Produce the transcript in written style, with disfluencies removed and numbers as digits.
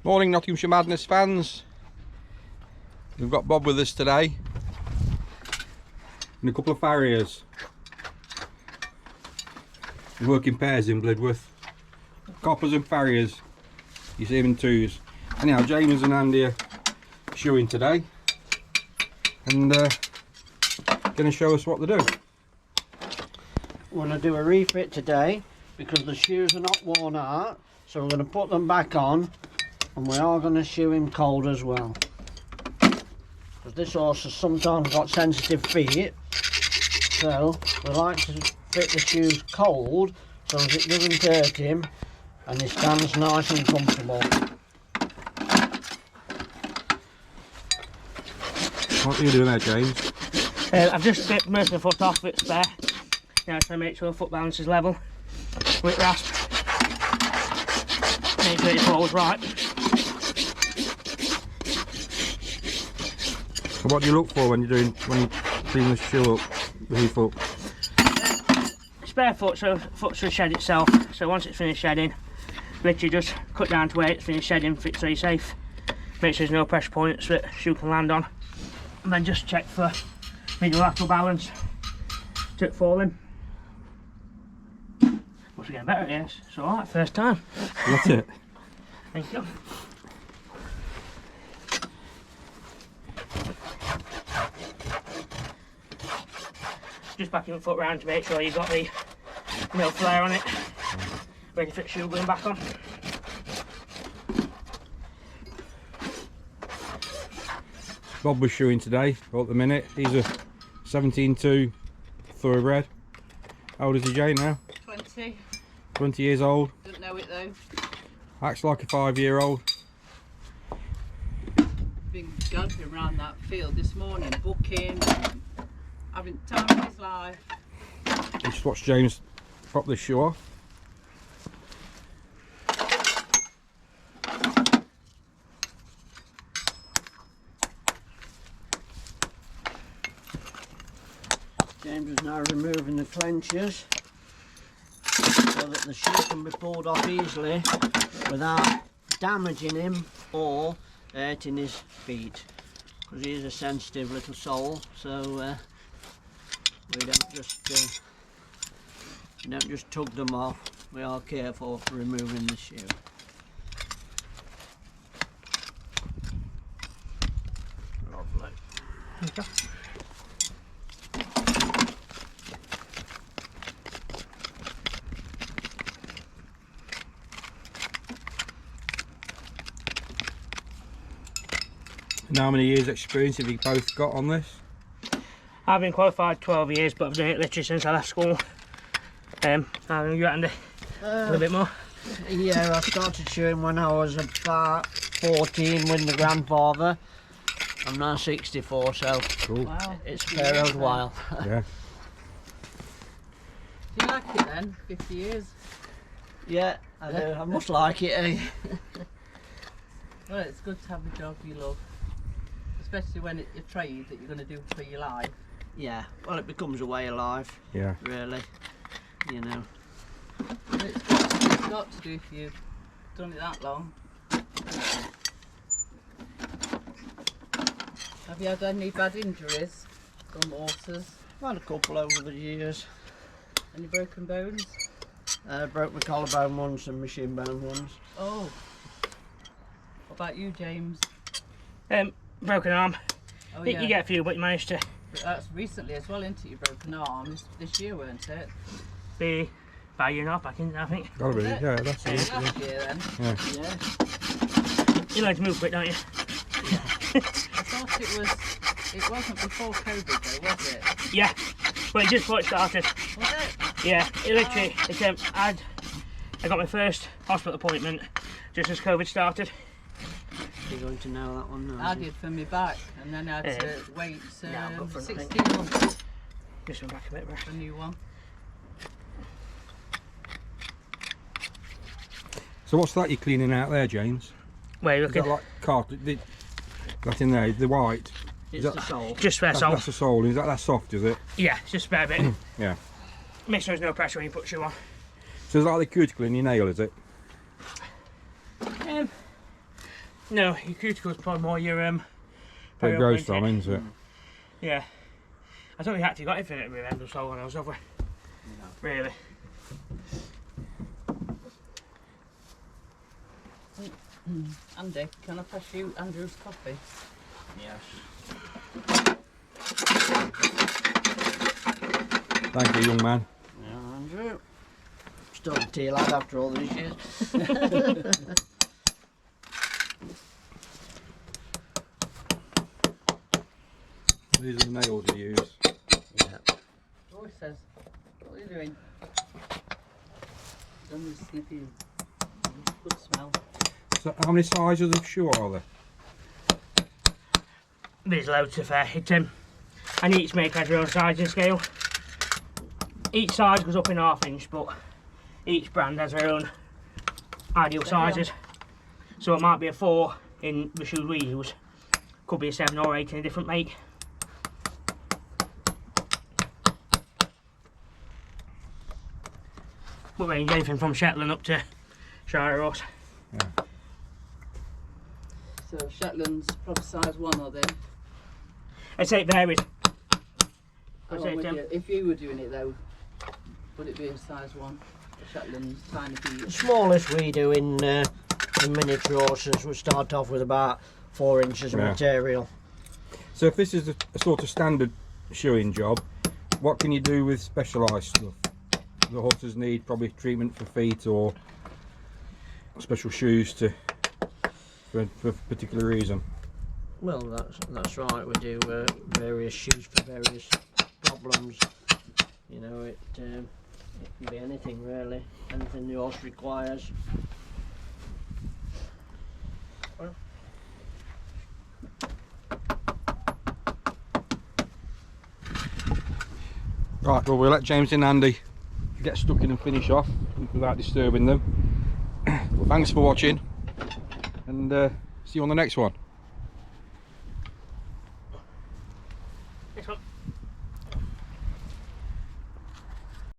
Morning Nottinghamshire Madness fans. We've got Bob with us today and a couple of farriers. We work in pairs in Blidworth. Coppers and farriers. You see them in twos. Anyhow, James and Andy are shoeing today and going to show us what to do. We're going to do a refit today because the shoes are not worn out, so we're going to put them back on, and we are going to shoe him cold as well, because this horse has sometimes got sensitive feet, so we like to fit the shoes cold so that it doesn't hurt him and he stands nice and comfortable. What are you doing there, James? I've just stripped most of the foot off with spare, now to make sure the foot balance is level with rasp, make sure it falls right. So what do you look for when you clean the shoe up with your foot? Spare foot, so foot should shed itself, so once it's finished shedding, literally just cut down to where it's finished shedding for it to be safe. Make sure there's no pressure points that shoe can land on, and then just check for medial lateral balance to it falling. Must be getting better at this. It's alright, first time. That's it. Thank you. Just backing the foot round to make sure you've got the no flare on it, ready for the shoe going back on. Bob was shoeing today, at the minute. He's a 17-2 thoroughbred. How old is he, Jane, now? 20. 20 years old. Don't know it though. Acts like a 5-year-old. Been galloping around that field this morning, booking, having the time of his life. Just watch James pop this shoe off. James is now removing the clenches so that the shoe can be pulled off easily without damaging him or hurting his feet, because he is a sensitive little soul, so we don't just tug them off. We are careful removing the shoe. Lovely. Okay. And how many years experience have you both got on this? I've been qualified 12 years, but I've done it literally since I left school. How long you Andy? A little bit more? Yeah, I started shoeing when I was about 14 with my grandfather. I'm now 64, so Cool. Wow. it's a fair old while. Yeah. Do you like it then? 50 years? Yeah, I do. I must like it, eh? Well, it's good to have a job you love. Especially when it's a trade that you're going to do for your life. Yeah, well, it becomes a way of life, Yeah. really, you know. It's got to do if you've done it that long. Have you had any bad injuries from horses? I've had a couple over the years. Any broken bones? Broke my collarbone once and my shin bone once. Oh. What about you, James? Broken arm. Oh, You get a few, but you managed to But that's recently as well, isn't it? Your broken arm this year, weren't it? be about a year and a half back in, I think. Gotta be. Was it? Yeah, that's it. Last year then. Yeah. Yeah. You learn to move quick, don't you? I thought it wasn't before COVID though, was it? Yeah, but it just before it started. Was it? Yeah, it literally, I got my first hospital appointment just as COVID started. You're going to know that one now. I did for my back, and then I had to wait Yeah, I've got front, I 16 think. months Just went back a bit, for a new one. So what's that you're cleaning out there, James? Where are you Is that looking? like carpet? That in there, the white. It's that- the sole. Just spare sole. That's the sole. Is that soft? Is it? Yeah, it's just a spare bit. Yeah. Make sure there's no pressure when you put the shoe on. So it's like the cuticle in your nail, is it? No, your cuticle's probably more your Where it period grows printing. from, isn't it? Yeah. I thought we actually got it for it with end so on else, have we? No. Really? Andy, can I pass you Andrew's coffee? Yes. Thank you, young man. Yeah, Andrew. Still a tea lad after all these years. These are the nails you use. Yeah. Oh, he says, what are you doing? Done with sniffing. Good smell. So how many sizes of shoe are there? There's loads to fair. And each maker has their own sizing scale. Each size goes up in 1/2 inch, but each brand has their own ideal sizes. So it might be a 4 in the shoes we use, could be a 7 or 8 in a different make. But range anything from Shetland up to Farrier Horse. Yeah. So Shetland's probably size 1, are they? I'd say it varies. Oh, I'd say I'm with Tim. you. If you were doing it though, would it be a size 1? Shetland's tiny The feet. smallest we do in miniature horses, we start off with about 4 inches of Yeah. material. So if this is a sort of standard shoeing job, what can you do with specialised stuff? The horses need probably treatment for feet or special shoes for a particular reason. Well, that's right. We do various shoes for various problems. You know, it can be anything really, anything the horse requires. Right, well we'll let James and Andy get stuck in and finish off without disturbing them. Well, thanks for watching, and see you on the next one.